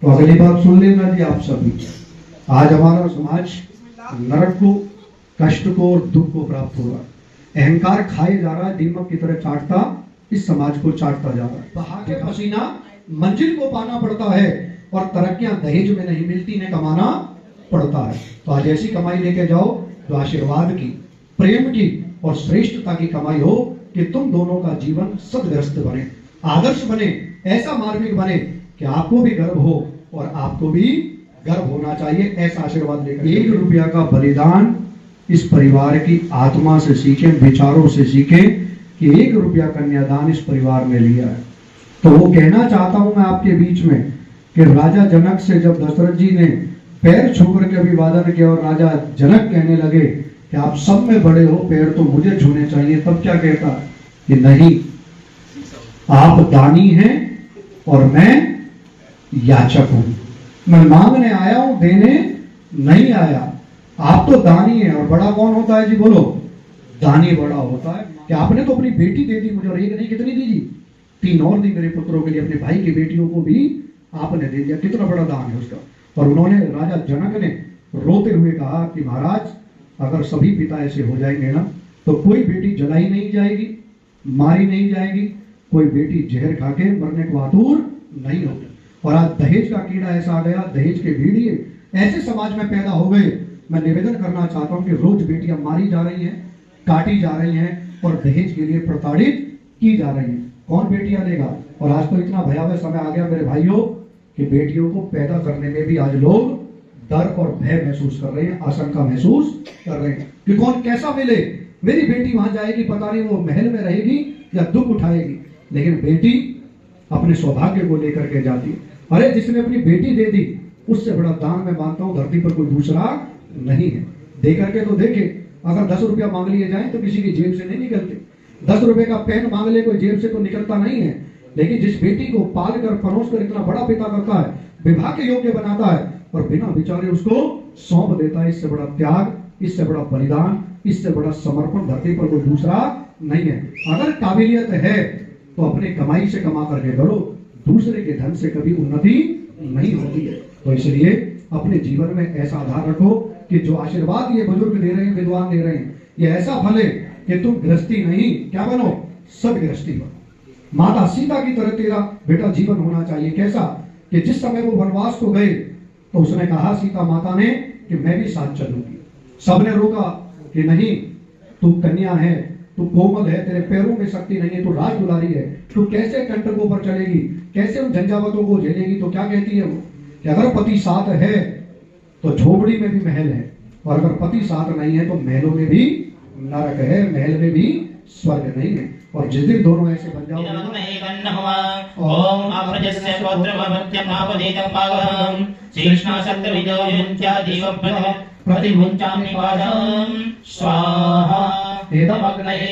तो अगली बात सुन लेना जी आप सभी। आज हमारा समाज नरक को, कष्ट को और दुख को प्राप्त हो रहा है। अहंकार खाए जा रहा है, दीमक की तरह चाटता इस समाज को चाटता जा रहा है। बहा के पसीना मंजिल को पाना पड़ता है और तरक्कियां दहेज में नहीं मिलती, इन्हें कमाना पड़ता है। तो आज ऐसी कमाई लेके जाओ जो आशीर्वाद की, प्रेम की और श्रेष्ठता की कमाई हो कि तुम दोनों का जीवन सदग्रस्त बने, आदर्श बने, ऐसा मार्मिक बने कि आपको भी गर्व हो और आपको भी गर्व होना चाहिए। ऐसा आशीर्वाद लेकर 1 रुपया का बलिदान इस परिवार की आत्मा से सीखें, विचारों से सीखें कि 1 रुपया कन्यादान इस परिवार ने लिया है। तो वो कहना चाहता हूं मैं आपके बीच में कि राजा जनक से जब दशरथ जी ने पैर छूकर के अभिवादन किया और राजा जनक कहने लगे कि आप सब में बड़े हो, पैर तो मुझे छूने चाहिए, तब क्या कहता कि नहीं, आप दानी हैं और मैं याचक हूं, मैं मांगने आया हूं, देने नहीं आया। आप तो दानी हैं और बड़ा कौन होता है जी, बोलो, दानी बड़ा होता है। कि आपने तो अपनी बेटी दे दी मुझे, और एक नहीं कितनी दी जी, 3 और दी मेरे पुत्रों के लिए, अपने भाई की बेटियों को भी आपने दे दिया। कितना बड़ा दान है उसका। और उन्होंने, राजा जनक ने रोते हुए कहा कि महाराज अगर सभी पिता ऐसे हो जाएंगे ना तो कोई बेटी जलाई नहीं जाएगी, मारी नहीं जाएगी, कोई बेटी जहर खा के मरने को आतुर नहीं होगी। और आज दहेज का कीड़ा ऐसा आ गया, दहेज के भेड़िए ऐसे समाज में पैदा हो गए। मैं निवेदन करना चाहता हूं कि रोज बेटियां मारी जा रही हैं, काटी जा रही हैं और दहेज के लिए प्रताड़ित की जा रही हैं। कौन बेटियां देगा। और आज तो इतना भयावह समय आ गया मेरे भाइयों कि बेटियों को पैदा करने में भी आज लोग डर और भय महसूस कर रहे हैं, आशंका महसूस कर रहे हैं कि कौन कैसा मिले। मेरी बेटी वहां जाएगी, पता नहीं वो महल में रहेगी या दुख उठाएगी, लेकिन बेटी अपने सौभाग्य को लेकर के जाती। अरे जिसने अपनी बेटी दे दी उससे बड़ा दान मैं मानता हूं धरती पर कोई दूसरा नहीं है। दे करके तो देखे, अगर 10 रुपया मांग लिए जाए तो किसी की जेब से नहीं निकलते। 10 रुपए का पेन मांग ले कोई जेब से तो निकलता नहीं है। लेकिन जिस बेटी को पाल कर, परोस कर इतना बड़ा पिता करता है, विवाह के योग्य बनाता है और बिना विचारे उसको सौंप देता है, इससे बड़ा त्याग, इससे बड़ा बलिदान, इससे बड़ा समर्पण धरती पर कोई दूसरा नहीं है। अगर काबिलियत है तो अपने कमाई से कमा करके करो, दूसरे के धन से कभी उन्नति नहीं होती है। तो इसलिए अपने जीवन में ऐसा आधार रखो कि जो आशीर्वाद ये बुजुर्ग दे रहे हैं, विद्वान दे रहे हैं, ये ऐसा फल है कि तुम गृहस्थी नहीं, क्या बनो, सदगृहस्थी बनो। माता सीता की तरह तेरा बेटा जीवन होना चाहिए। कैसा कि जिस समय वो वनवास को गए तो उसने कहा सीता माता ने कि मैं भी साथ चलूंगी। सबने रोका कि नहीं, तू कन्या है, तू कोमल है, तेरे पैरों में शक्ति नहीं है, तू राजदुलारी है, तू कैसे कंटकों पर चलेगी, कैसे उन झंझावतों को झेलेगी। तो क्या कहती है वो कि अगर पति साथ है तो झोपड़ी में भी महल है, और अगर पति साथ नहीं है तो महलों में भी नरक है, महल में भी स्वर्ग नहीं है। और जिस दिन दोनों ऐसे बन जाओ, ओम अप्रजस्य गोत्रमत्यम आपदेतं पावहं श्रीकृष्ण सत्य विजयन्त्या देव प्रतिमुञ्चामि पादं स्वाहा। एदमग्नये